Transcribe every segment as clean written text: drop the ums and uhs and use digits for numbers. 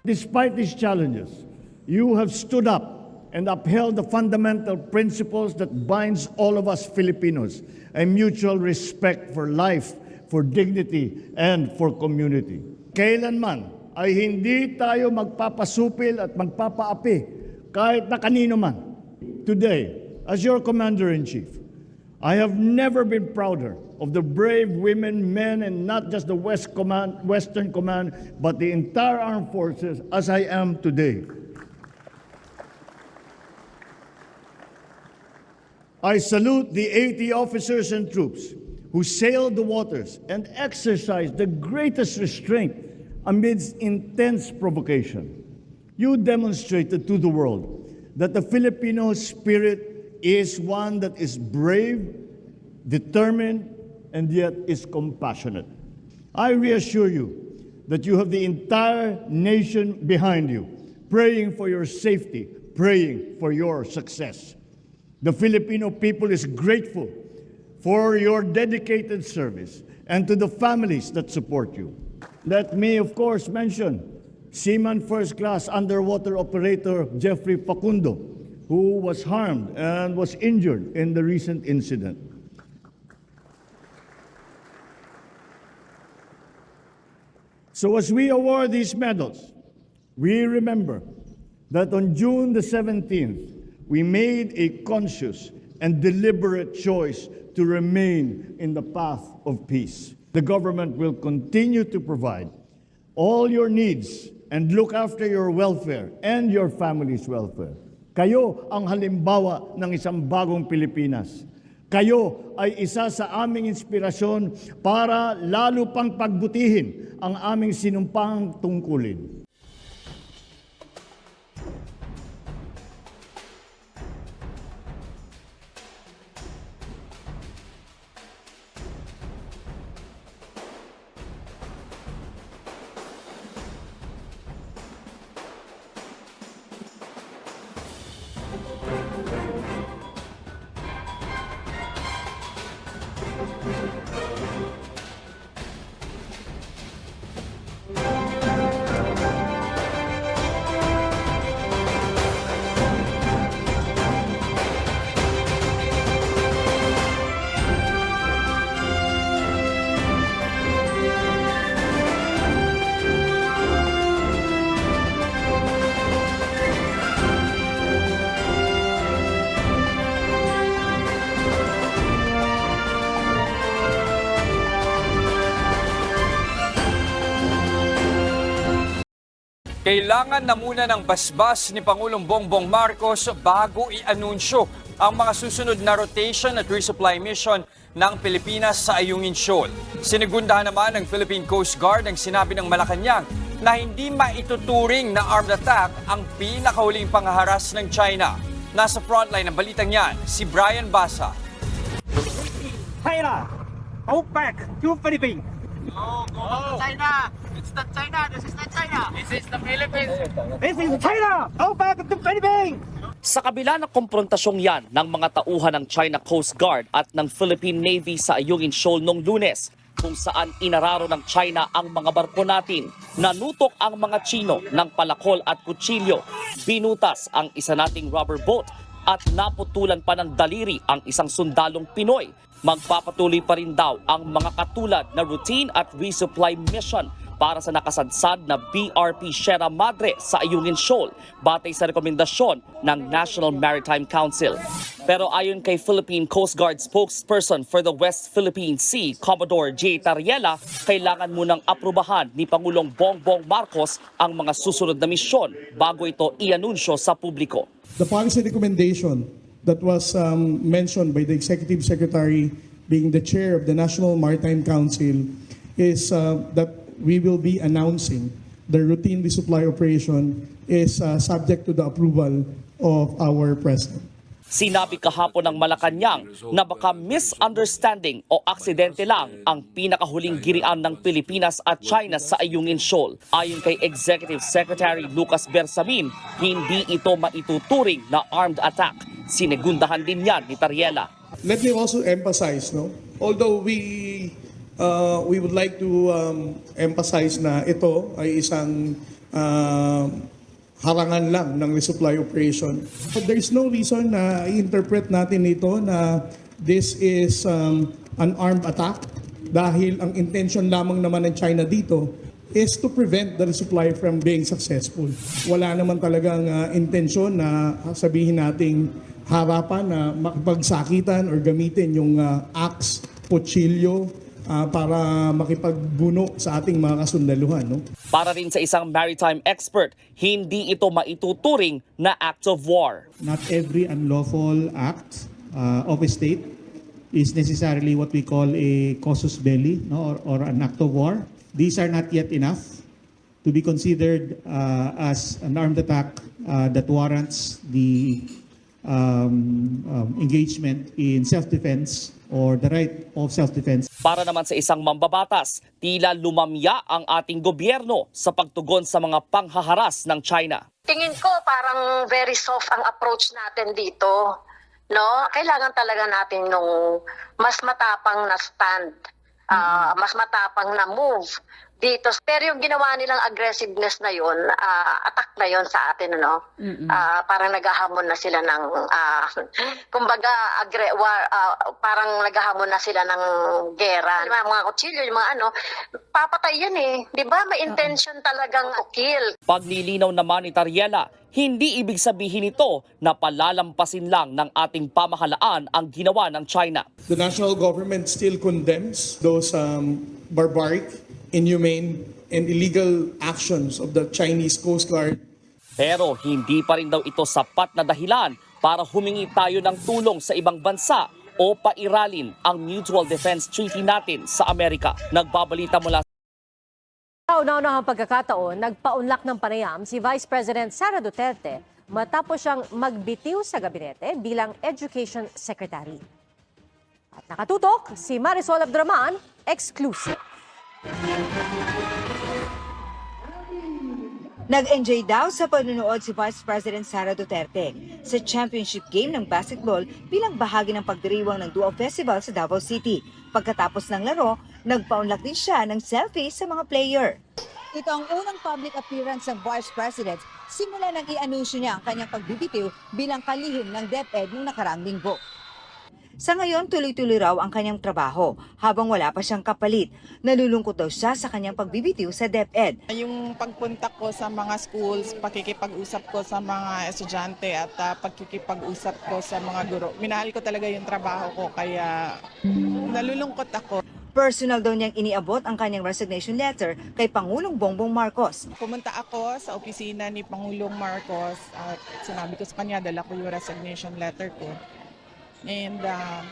Despite these challenges, you have stood up and upheld the fundamental principles that binds all of us Filipinos, a mutual respect for life, for dignity, and for community. Kailanman ay hindi tayo magpapasupil at magpapaapi kahit na kanino man. Today, as your Commander-in-Chief, I have never been prouder of the brave women, men, and not just the Western Command, but the entire armed forces as I am today. I salute the 80 officers and troops who sailed the waters and exercised the greatest restraint amidst intense provocation. You demonstrated to the world that the Filipino spirit is one that is brave, determined, and yet is compassionate. I reassure you that you have the entire nation behind you, praying for your safety, praying for your success. The Filipino people is grateful for your dedicated service and to the families that support you. Let me, of course, mention Seaman First Class Underwater Operator Jeffrey Facundo, who was harmed and was injured in the recent incident. So as we award these medals, we remember that on June the 17th, we made a conscious and deliberate choice to remain in the path of peace. The government will continue to provide all your needs and look after your welfare and your family's welfare. Kayo ang halimbawa ng isang bagong Pilipinas. Kayo ay isa sa aming inspirasyon para lalo pang pagbutihin ang aming sinumpang tungkulin. Kailangan na muna ng basbas ni Pangulong Bongbong Marcos bago i-anunsyo ang mga susunod na rotation at resupply mission ng Pilipinas sa Ayungin Shoal. Sinigundahan naman ng Philippine Coast Guard ang sinabi ng Malacanang na hindi maituturing na armed attack ang pinakahuling panghaharas ng China. Nasa frontline ng balitang yan, si Brian Basa. China, go back to Philippines. No, go to China. It's not China. This is not China. This is the Philippines. This is China. Go back to Philippines. Sa kabila ng konfrontasyong yan ng mga tauhan ng China Coast Guard at ng Philippine Navy sa Ayungin Shoal noong Lunes, kung saan inararo ng China ang mga barko natin, nanutok ang mga Chino ng palakol at kutsilyo, binutas ang isa nating rubber boat at naputulan pa ng daliri ang isang sundalong Pinoy. Magpapatuloy pa rin daw ang mga katulad na routine at resupply mission para sa nakasadsad na BRP Sierra Madre sa Ayungin Shoal batay sa rekomendasyon ng National Maritime Council. Pero ayon kay Philippine Coast Guard spokesperson for the West Philippine Sea, Commodore J. Tariela, kailangan munang aprubahan ni Pangulong Bongbong Marcos ang mga susunod na misyon bago ito i-anunsyo sa publiko. The policy recommendation that was mentioned by the Executive Secretary being the chair of the National Maritime Council is that we will be announcing the routine resupply operation is subject to the approval of our President. Sinabi kahapon ng Malacanang na baka misunderstanding o aksidente lang ang pinakahuling girian ng Pilipinas at China sa Ayungin Shoal. Ayon kay Executive Secretary Lucas Bersamin, hindi ito maituturing na armed attack. Sinigundahan din yan ni Tariela. Let me also emphasize, although we would like to emphasize na ito ay isang harangan lang ng resupply operation. But there is no reason na i-interpret natin ito na this is an armed attack dahil ang intention lamang naman ng China dito is to prevent the resupply from being successful. Wala naman talagang intensyon na sabihin nating harapan na makipagsakitan or gamitin yung axe, kutsilyo para makipagbuno sa ating mga kasundaluhan. No? Para rin sa isang maritime expert, hindi ito maituturing na act of war. Not every unlawful act of a state is necessarily what we call a casus belli, no, or an act of war. These are not yet enough to be considered as an armed attack that warrants the engagement in self-defense or the right of self-defense. Para naman sa isang mambabatas, tila lumamya ang ating gobyerno sa pagtugon sa mga panghaharas ng China. Tingin ko parang very soft ang approach natin dito. No? Kailangan talaga natin nung mas matapang na stand, mas matapang na move dito. Pero yung ginawa nilang aggressiveness na yun, attack na yun sa atin, ano? Parang naghahamon na sila ng, kumbaga, parang naghahamon na sila ng gera. Mga kutsilyo, yung mga ano, papatay yan eh. Di ba? May intention talagang kill. Paglilinaw naman ni Tariela, hindi ibig sabihin ito na palalampasin lang ng ating pamahalaan ang ginawa ng China. The national government still condemns those barbaric, inhumane, and illegal actions of the Chinese Coast Guard. Pero hindi pa rin daw ito sapat na dahilan para humingi tayo ng tulong sa ibang bansa o pairalin ang Mutual Defense Treaty natin sa Amerika. Nagbabalita mula Sa una-unahang pagkakataon, nagpaunlak ng panayam si Vice President Sara Duterte matapos siyang magbitiw sa gabinete bilang Education Secretary. At nakatutok si Marisol Abduraman, exclusive. Nag-enjoy daw sa panunood si Vice President Sara Duterte sa championship game ng basketball bilang bahagi ng pagdiriwang ng Duo Festival sa Davao City. Pagkatapos ng laro, nagpaunlak din siya ng selfie sa mga player. Ito ang unang public appearance ng Vice President simula nang i-anunsyo niya ang kanyang pagbibitiw bilang kalihim ng DepEd noong nakaraang linggo. Sa ngayon, tuloy-tuloy raw ang kanyang trabaho habang wala pa siyang kapalit. Nalulungkot daw siya sa kanyang pagbibitiw sa DepEd. Yung pagpunta ko sa mga schools, pakikipag-usap ko sa mga estudyante at pakikipag-usap ko sa mga guro. Minahal ko talaga yung trabaho ko kaya nalulungkot ako. Personal daw niyang iniabot ang kanyang resignation letter kay Pangulong Bongbong Marcos. Pumunta ako sa opisina ni Pangulong Marcos at sinabi ko sa kanya, dala ko yung resignation letter ko. And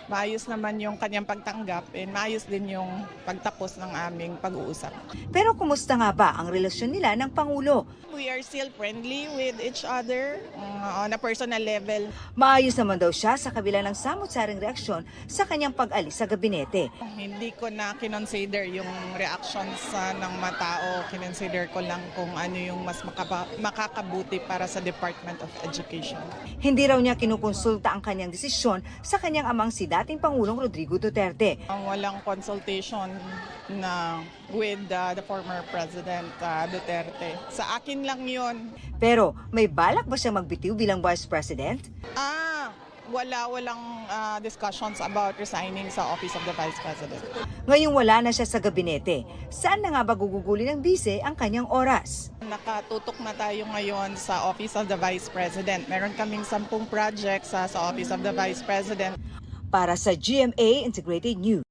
maayos naman yung kanyang pagtanggap and maayos din yung pagtapos ng aming pag-uusap. Pero kumusta nga ba ang relasyon nila ng Pangulo? We are still friendly with each other on a personal level. Maayos naman daw siya sa kabila ng samot-saring reaksyon sa kanyang pag-alis sa gabinete. Hindi ko na kinonsider yung reactions ng mga tao. Kinonsider ko lang kung ano yung mas makakabuti para sa Department of Education. Hindi raw niya kinukonsulta ang kanyang desisyon sa kanyang amang si dating Pangulong Rodrigo Duterte. Walang consultation na with the former President Duterte. Sa akin lang yun. Pero may balak ba siyang magbitiw bilang Vice President? Walang discussions about resigning sa Office of the Vice President. Ngayong wala na siya sa gabinete, saan na nga ba guguguli ng bise ang kanyang oras? Nakatutok na tayo ngayon sa Office of the Vice President. Meron kaming 10 projects sa Office of the Vice President. Para sa GMA Integrated News.